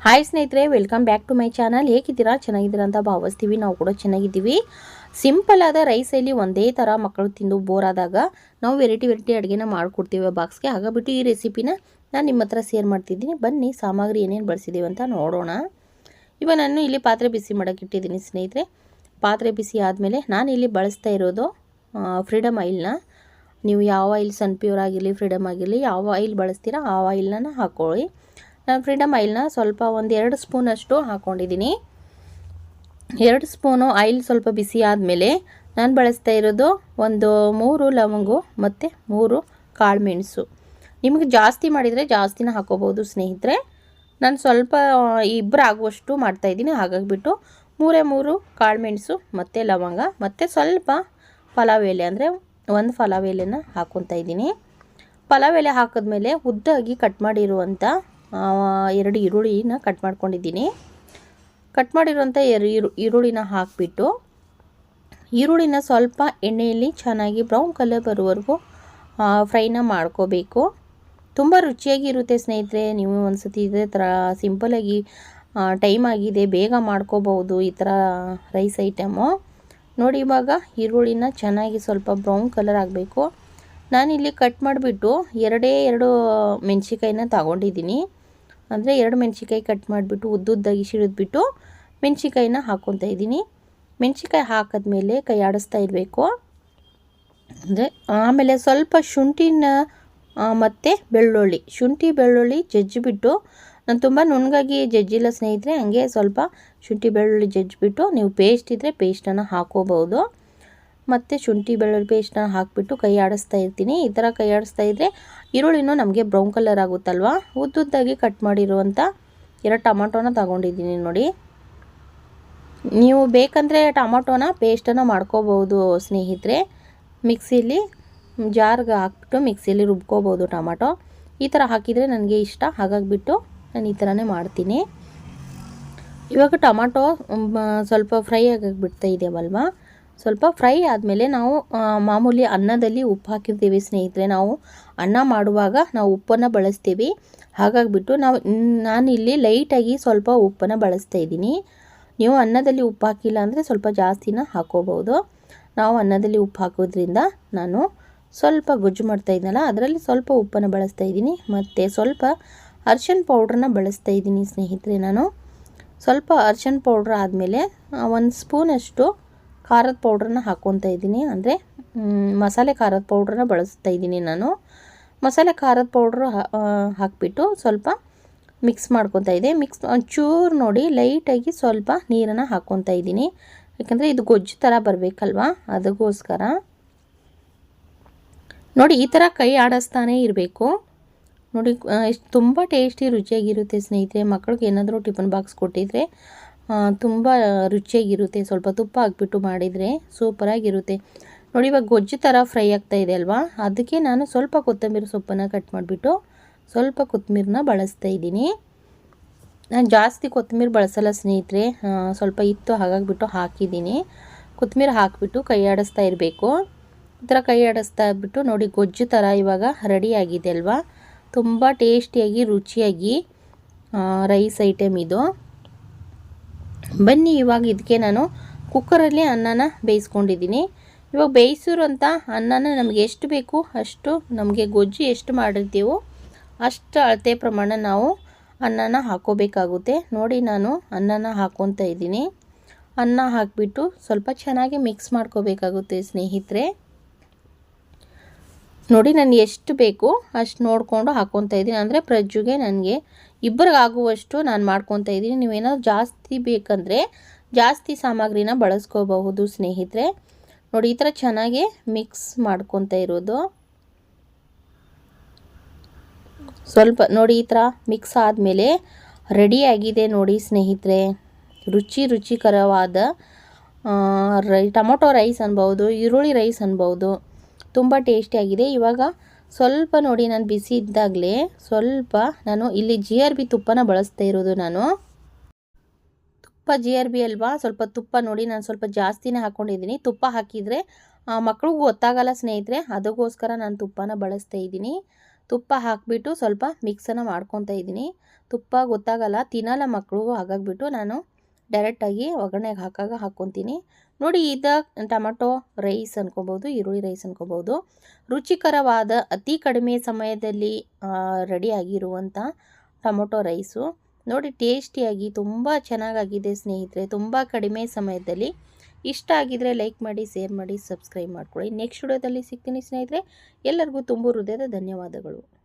Hi ಸ್ನೇಹಿತರೆ, welcome back to my channel. ಹೇಗಿದ್ದೀರಾ? ಚೆನ್ನಾಗಿದ್ದೀರಾ ಅಂತ ಭಾವಿಸ್ತೀವಿ. ನಾವು ಕೂಡ ಚೆನ್ನಾಗಿದ್ದೀವಿ. ಸಿಂಪಲ್ ಆದ ರೈಸಲ್ಲಿ ಒಂದೇ ಥರ ಮಕ್ಕಳು ತಿಂದು ಬೋರ್ ಆದಾಗ ನಾವು ವೆರೈಟಿ ಅಡುಗೆನ ಮಾಡಿಕೊಡ್ತೀವಿ ಬಾಕ್ಸ್ಗೆ. ಹಾಗಾಗ್ಬಿಟ್ಟು ಈ ರೆಸಿಪಿನ ನಾನು ನಿಮ್ಮ ಹತ್ರ ಶೇರ್ ಮಾಡ್ತಿದ್ದೀನಿ. ಬನ್ನಿ ಸಾಮಗ್ರಿ ಏನೇನು ಬಳಸಿದ್ದೀವಿ ಅಂತ ನೋಡೋಣ. ಇವಾಗ ನಾನು ಇಲ್ಲಿ ಪಾತ್ರೆ ಬಿಸಿ ಮಾಡೋಕ್ಕೆ ಇಟ್ಟಿದ್ದೀನಿ ಸ್ನೇಹಿತರೆ. ಪಾತ್ರೆ ಬಿಸಿ ಆದಮೇಲೆ ನಾನು ಇಲ್ಲಿ ಬಳಸ್ತಾ ಇರೋದು ಫ್ರೀಡಮ್ ಆಯಿಲ್ನ. ನೀವು ಯಾವ ಆಯಿಲ್, ಸನ್ಪ್ಯೂರ್ ಆಗಿರಲಿ, ಫ್ರೀಡಮ್ ಆಗಿರಲಿ, ಯಾವ ಆಯಿಲ್ ಬಳಸ್ತೀರಾ ಆ ಆಯಿಲ್ನ ಹಾಕ್ಕೊಳ್ಳಿ. ನಾನು ಫ್ರೀಡಮ್ ಆಯಿಲ್ನ ಸ್ವಲ್ಪ ಒಂದು 2 ಸ್ಪೂನಷ್ಟು ಹಾಕ್ಕೊಂಡಿದ್ದೀನಿ. 2 ಸ್ಪೂನು ಆಯಿಲ್ ಸ್ವಲ್ಪ ಬಿಸಿ ಆದಮೇಲೆ ನಾನು ಬಳಸ್ತಾ ಇರೋದು ಒಂದು 3 ಲವಂಗು ಮತ್ತು 3 ಕಾಳು ಮೆಣಸು. ನಿಮಗೆ ಜಾಸ್ತಿ ಮಾಡಿದರೆ ಜಾಸ್ತಿನ ಹಾಕೋಬೋದು ಸ್ನೇಹಿತರೆ. ನಾನು ಸ್ವಲ್ಪ ಇಬ್ಬರು ಆಗುವಷ್ಟು ಮಾಡ್ತಾಯಿದ್ದೀನಿ. ಹಾಗಾಗಿಬಿಟ್ಟು 3 ಕಾಳು ಮೆಣಸು ಮತ್ತು ಲವಂಗ ಮತ್ತು ಸ್ವಲ್ಪ ಪಲಾವ್ ಎಲೆ, ಅಂದರೆ ಒಂದು ಪಲಾವ್ ಎಲೆನ ಹಾಕ್ಕೊತಾ ಇದ್ದೀನಿ. ಪಲಾವ್ ಎಲೆ ಹಾಕಿದ್ಮೇಲೆ ಉದ್ದಾಗಿ ಕಟ್ ಮಾಡಿರುವಂಥ 2 ಈರುಳ್ಳಿನ ಕಟ್ ಮಾಡ್ಕೊಂಡಿದ್ದೀನಿ. ಕಟ್ ಮಾಡಿರುವಂಥ ಈರುಳ್ಳಿನ ಹಾಕಿಬಿಟ್ಟು ಈರುಳ್ಳಿನ ಸ್ವಲ್ಪ ಎಣ್ಣೆಯಲ್ಲಿ ಚೆನ್ನಾಗಿ ಬ್ರೌನ್ ಕಲರ್ ಬರುವವರೆಗೂ ಫ್ರೈನ ಮಾಡ್ಕೋಬೇಕು. ತುಂಬ ರುಚಿಯಾಗಿರುತ್ತೆ ಸ್ನೇಹಿತರೆ. ನೀವು ಒಂದು ಸತಿ ಇದೇ ಥರ ಸಿಂಪಲಾಗಿ ಟೈಮ್ ಆಗಿದೆ, ಬೇಗ ಮಾಡ್ಕೋಬಹುದು ಈ ಥರ ರೈಸ್ ಐಟಮು. ನೋಡಿ, ಇವಾಗ ಈರುಳ್ಳಿನ ಚೆನ್ನಾಗಿ ಸ್ವಲ್ಪ ಬ್ರೌನ್ ಕಲರ್ ಆಗಬೇಕು. ನಾನಿಲ್ಲಿ ಕಟ್ ಮಾಡಿಬಿಟ್ಟು 2 ಮೆಣಸಿಕಾಯಿನ ತಗೊಂಡಿದ್ದೀನಿ. ಅಂದರೆ 2 ಮೆಣಸಿಕಾಯಿ ಕಟ್ ಮಾಡಿಬಿಟ್ಟು ಉದ್ದುದ್ದಾಗಿ ಸಿಡಿದ್ಬಿಟ್ಟು ಮೆಣಸಿಕಾಯಿನ ಹಾಕ್ಕೊತಾ ಇದ್ದೀನಿ. ಮೆಣಸಿಕಾಯಿ ಹಾಕಿದ್ಮೇಲೆ ಕೈ ಆಡಿಸ್ತಾ ಇರಬೇಕು. ಅಂದರೆ ಆಮೇಲೆ ಸ್ವಲ್ಪ ಶುಂಠಿನ ಮತ್ತು ಶುಂಠಿ ಬೆಳ್ಳುಳ್ಳಿ ಜಜ್ಜಿಬಿಟ್ಟು, ನಾನು ತುಂಬ ನುಣ್ಣಗಾಗಿ ಜಜ್ಜಿಲ್ಲ ಸ್ನೇಹಿತರೆ, ಹಂಗೆ ಸ್ವಲ್ಪ ಶುಂಠಿ ಬೆಳ್ಳುಳ್ಳಿ ಜಜ್ಜಿಬಿಟ್ಟು ನೀವು ಪೇಸ್ಟ್ ಇದ್ದರೆ ಪೇಸ್ಟನ್ನು ಹಾಕೋಬಹುದು. ಮತ್ತು ಶುಂಠಿ ಬೆಳ್ಳುಳ್ಳಿ ಪೇಸ್ಟನ್ನ ಹಾಕಿಬಿಟ್ಟು ಕೈ ಆಡಿಸ್ತಾ ಇರ್ತೀನಿ. ಈ ಥರ ಕೈ ಆಡಿಸ್ತಾ ಇದ್ದರೆ ಈರುಳ್ಳಿನೂ ನಮಗೆ ಬ್ರೌನ್ ಕಲರ್ ಆಗುತ್ತಲ್ವ. ಉದ್ದುದ್ದಾಗಿ ಕಟ್ ಮಾಡಿರುವಂಥ 2 ಟೊಮೊಟೊನ ತಗೊಂಡಿದ್ದೀನಿ. ನೋಡಿ, ನೀವು ಬೇಕಂದರೆ ಟೊಮೊಟೊನ ಪೇಸ್ಟನ್ನು ಮಾಡ್ಕೋಬೋದು ಸ್ನೇಹಿತರೆ. ಮಿಕ್ಸಿಲಿ ಜಾರ್ಗೆ ಹಾಕ್ಬಿಟ್ಟು ಮಿಕ್ಸಿಲಿ ರುಬ್ಕೋಬೋದು ಟೊಮೊಟೊ. ಈ ಥರ ಹಾಕಿದರೆ ನನಗೆ ಇಷ್ಟ, ಹಾಗಾಗಿಬಿಟ್ಟು ನಾನು ಈ ಥರನೇ ಮಾಡ್ತೀನಿ. ಇವಾಗ ಟೊಮೊಟೊ ಸ್ವಲ್ಪ ಫ್ರೈ ಆಗಿಬಿಡ್ತಾ ಇದೆಯಲ್ವ. ಸ್ವಲ್ಪ ಫ್ರೈ ಆದಮೇಲೆ ನಾವು ಮಾಮೂಲಿ ಅನ್ನದಲ್ಲಿ ಉಪ್ಪು ಹಾಕಿರ್ತೀವಿ ಸ್ನೇಹಿತರೆ. ನಾವು ಅನ್ನ ಮಾಡುವಾಗ ನಾವು ಉಪ್ಪನ್ನು ಬಳಸ್ತೀವಿ. ಹಾಗಾಗಿಬಿಟ್ಟು ನಾನಿಲ್ಲಿ ಲೈಟಾಗಿ ಸ್ವಲ್ಪ ಉಪ್ಪನ್ನು ಬಳಸ್ತಾ ಇದ್ದೀನಿ. ನೀವು ಅನ್ನದಲ್ಲಿ ಉಪ್ಪು ಹಾಕಿಲ್ಲ ಅಂದರೆ ಸ್ವಲ್ಪ ಜಾಸ್ತಿನ ಹಾಕೋಬಹುದು. ನಾವು ಅನ್ನದಲ್ಲಿ ಉಪ್ಪು ಹಾಕೋದ್ರಿಂದ ನಾನು ಸ್ವಲ್ಪ ಗೊಜ್ಜು ಮಾಡ್ತಾ ಇದ್ದೀನಲ್ಲ, ಅದರಲ್ಲಿ ಸ್ವಲ್ಪ ಉಪ್ಪನ್ನು ಬಳಸ್ತಾ ಇದ್ದೀನಿ. ಮತ್ತು ಸ್ವಲ್ಪ ಅರಿಶಿನ ಪೌಡ್ರನ್ನ ಬಳಸ್ತಾ ಇದ್ದೀನಿ ಸ್ನೇಹಿತರೆ. ನಾನು ಸ್ವಲ್ಪ ಅರಿಶಿನ ಪೌಡ್ರ್ ಆದಮೇಲೆ 1 ಸ್ಪೂನಷ್ಟು ಖಾರದ ಪೌಡ್ರನ್ನ ಹಾಕ್ಕೊತಾ ಇದ್ದೀನಿ. ಅಂದರೆ ಮಸಾಲೆ ಖಾರದ ಪೌಡ್ರನ್ನ ಬಳಸ್ತಾ ಇದ್ದೀನಿ ನಾನು. ಮಸಾಲೆ ಖಾರದ ಪೌಡ್ರು ಹಾಕಿಬಿಟ್ಟು ಸ್ವಲ್ಪ ಮಿಕ್ಸ್ ಮಾಡ್ಕೊತಾ ಇದ್ದೆ. ಒಂಚೂರು ನೋಡಿ ಲೈಟಾಗಿ ಸ್ವಲ್ಪ ನೀರನ್ನು ಹಾಕ್ಕೊತಾ ಇದ್ದೀನಿ. ಯಾಕಂದರೆ ಇದು ಗೊಜ್ಜು ಥರ ಬರಬೇಕಲ್ವ, ಅದಕ್ಕೋಸ್ಕರ. ನೋಡಿ, ಈ ಥರ ಕೈ ಆಡಿಸ್ತಾನೇ ಇರಬೇಕು. ನೋಡಿ, ತುಂಬ ಟೇಸ್ಟಿ ರುಚಿಯಾಗಿರುತ್ತೆ ಸ್ನೇಹಿತರೆ. ಮಕ್ಕಳಿಗೆ ಏನಾದರೂ ಟಿಫನ್ ಬಾಕ್ಸ್ ಕೊಟ್ಟಿದ್ರೆ ತುಂಬ ರುಚಿಯಾಗಿರುತ್ತೆ. ಸ್ವಲ್ಪ ತುಪ್ಪ ಹಾಕ್ಬಿಟ್ಟು ಮಾಡಿದರೆ ಸೂಪರಾಗಿರುತ್ತೆ. ನೋಡಿ, ಇವಾಗ ಗೊಜ್ಜು ಥರ ಫ್ರೈ ಆಗ್ತಾ ಇದೆ ಅಲ್ವಾ, ಅದಕ್ಕೆ ನಾನು ಸ್ವಲ್ಪ ಕೊತ್ತಂಬರಿ ಸೊಪ್ಪನ್ನು ಕಟ್ ಮಾಡಿಬಿಟ್ಟು ಸ್ವಲ್ಪ ಕೊತ್ತಂಬರಿನ ಬಳಸ್ತಾ ಇದ್ದೀನಿ. ನಾನು ಜಾಸ್ತಿ ಕೊತ್ತಂಬರಿ ಬಳಸಲ್ಲ ಸ್ನೇಹಿತರೆ, ಸ್ವಲ್ಪ ಇತ್ತು ಹಾಗಾಗಿಬಿಟ್ಟು ಹಾಕಿದ್ದೀನಿ. ಕೊತ್ತಂಬರಿ ಹಾಕಿಬಿಟ್ಟು ಕೈ ಆಡಿಸ್ತಾ ಇರಬೇಕು. ಈ ಥರ ಕೈ ಆಡಿಸ್ತಾ ಇದ್ಬಿಟ್ಟು ನೋಡಿ, ಗೊಜ್ಜು ಥರ ಇವಾಗ ರೆಡಿ ಆಗಿದೆ ಅಲ್ವಾ. ತುಂಬ ಟೇಸ್ಟಿಯಾಗಿ ರುಚಿಯಾಗಿ ರೈಸ್ ಐಟಮ್ ಇದು. ಬನ್ನಿ, ಇವಾಗ ಇದಕ್ಕೆ ನಾನು ಕುಕ್ಕರಲ್ಲಿ ಅನ್ನನ ಬೇಯಿಸ್ಕೊಂಡಿದ್ದೀನಿ. ಇವಾಗ ಬೇಯಿಸಿರೋಂಥ ಅನ್ನನ ನಮಗೆ ಎಷ್ಟು ಬೇಕು ಅಷ್ಟು, ನಮಗೆ ಗೊಜ್ಜು ಎಷ್ಟು ಮಾಡಿರ್ತೀವೋ ಅಷ್ಟು ಅಳತೆ ಪ್ರಮಾಣ ನಾವು ಅನ್ನನ ಹಾಕೋಬೇಕಾಗುತ್ತೆ. ನೋಡಿ, ನಾನು ಅನ್ನನ ಹಾಕ್ಕೊತಾ ಇದ್ದೀನಿ. ಅನ್ನ ಹಾಕಿಬಿಟ್ಟು ಸ್ವಲ್ಪ ಚೆನ್ನಾಗಿ ಮಿಕ್ಸ್ ಮಾಡ್ಕೋಬೇಕಾಗುತ್ತೆ ಸ್ನೇಹಿತರೆ. ನೋಡಿ, ನಾನು ಎಷ್ಟು ಬೇಕು ಅಷ್ಟು ನೋಡಿಕೊಂಡು ಹಾಕ್ಕೊತಾ ಇದ್ದೀನಿ. ಅಂದರೆ ಪ್ರಜ್ಜುಗೆ ನನಗೆ ಇಬ್ಬರಿಗಾಗುವಷ್ಟು ನಾನು ಮಾಡ್ಕೊತಾ ಇದ್ದೀನಿ. ನೀವೇನಾದ್ರು ಜಾಸ್ತಿ ಬೇಕಂದರೆ ಜಾಸ್ತಿ ಸಾಮಗ್ರಿನ ಬಳಸ್ಕೋಬಹುದು ಸ್ನೇಹಿತರೆ. ನೋಡಿ, ಈ ಥರ ಚೆನ್ನಾಗಿ ಮಿಕ್ಸ್ ಮಾಡ್ಕೊತಾ ಇರೋದು. ಸ್ವಲ್ಪ ನೋಡಿ, ಈ ಥರ ಮಿಕ್ಸ್ ಆದಮೇಲೆ ರೆಡಿಯಾಗಿದೆ ನೋಡಿ ಸ್ನೇಹಿತರೆ. ರುಚಿಕರವಾದ ಟೊಮೊಟೊ ರೈಸ್ ಅನ್ಬೋದು, ಈರುಳ್ಳಿ ರೈಸ್ ಅನ್ಬೋದು. ತುಂಬ ಟೇಸ್ಟಿಯಾಗಿದೆ. ಇವಾಗ ಸ್ವಲ್ಪ ನೋಡಿ, ನಾನು ಬಿಸಿ ಇದ್ದಾಗಲೇ ಸ್ವಲ್ಪ ನಾನು ಇಲ್ಲಿ GRB ತುಪ್ಪನ ಬಳಸ್ತಾ ಇರೋದು. ನಾನು ತುಪ್ಪ GRB ಅಲ್ವಾ, ಸ್ವಲ್ಪ ತುಪ್ಪ ನೋಡಿ ನಾನು ಸ್ವಲ್ಪ ಜಾಸ್ತಿನೇ ಹಾಕ್ಕೊಂಡಿದ್ದೀನಿ. ತುಪ್ಪ ಹಾಕಿದರೆ ಮಕ್ಳಿಗೂ ಗೊತ್ತಾಗಲ್ಲ ಸ್ನೇಹಿತರೆ, ಅದಕ್ಕೋಸ್ಕರ ನಾನು ತುಪ್ಪನ ಬಳಸ್ತಾ ಇದ್ದೀನಿ. ತುಪ್ಪ ಹಾಕಿಬಿಟ್ಟು ಸ್ವಲ್ಪ ಮಿಕ್ಸನ್ನು ಮಾಡ್ಕೊತಾ ಇದ್ದೀನಿ. ತುಪ್ಪ ಗೊತ್ತಾಗಲ್ಲ, ತಿನ್ನಲ್ಲ ಮಕ್ಕಳು, ಹಾಗಾಗಿಬಿಟ್ಟು ನಾನು ಡೈರೆಕ್ಟಾಗಿ ಒಗ್ಗರಣೆಗೆ ಹಾಕ್ಕೊತೀನಿ ನೋಡಿ. ಟೊಮಟೊ ರೈಸ್ ಅನ್ಕೋಬೋದು, ಈರುಳ್ಳಿ ರೈಸ್ ಅನ್ಕೋಬೋದು. ರುಚಿಕರವಾದ ಅತಿ ಕಡಿಮೆ ಸಮಯದಲ್ಲಿ ರೆಡಿಯಾಗಿರುವಂಥ ಟೊಮೊಟೊ ರೈಸು ನೋಡಿ. ಟೇಸ್ಟಿಯಾಗಿ ತುಂಬ ಚೆನ್ನಾಗಾಗಿದೆ ಸ್ನೇಹಿತರೆ, ತುಂಬ ಕಡಿಮೆ ಸಮಯದಲ್ಲಿ. ಇಷ್ಟ ಆಗಿದರೆ ಲೈಕ್ ಮಾಡಿ, ಶೇರ್ ಮಾಡಿ, ಸಬ್ಸ್ಕ್ರೈಬ್ ಮಾಡ್ಕೊಳ್ಳಿ. ನೆಕ್ಸ್ಟ್ ವಿಡಿಯೋದಲ್ಲಿ ಸಿಗ್ತೀನಿ ಸ್ನೇಹಿತರೆ. ಎಲ್ಲರಿಗೂ ತುಂಬ ಹೃದಯದ ಧನ್ಯವಾದಗಳು.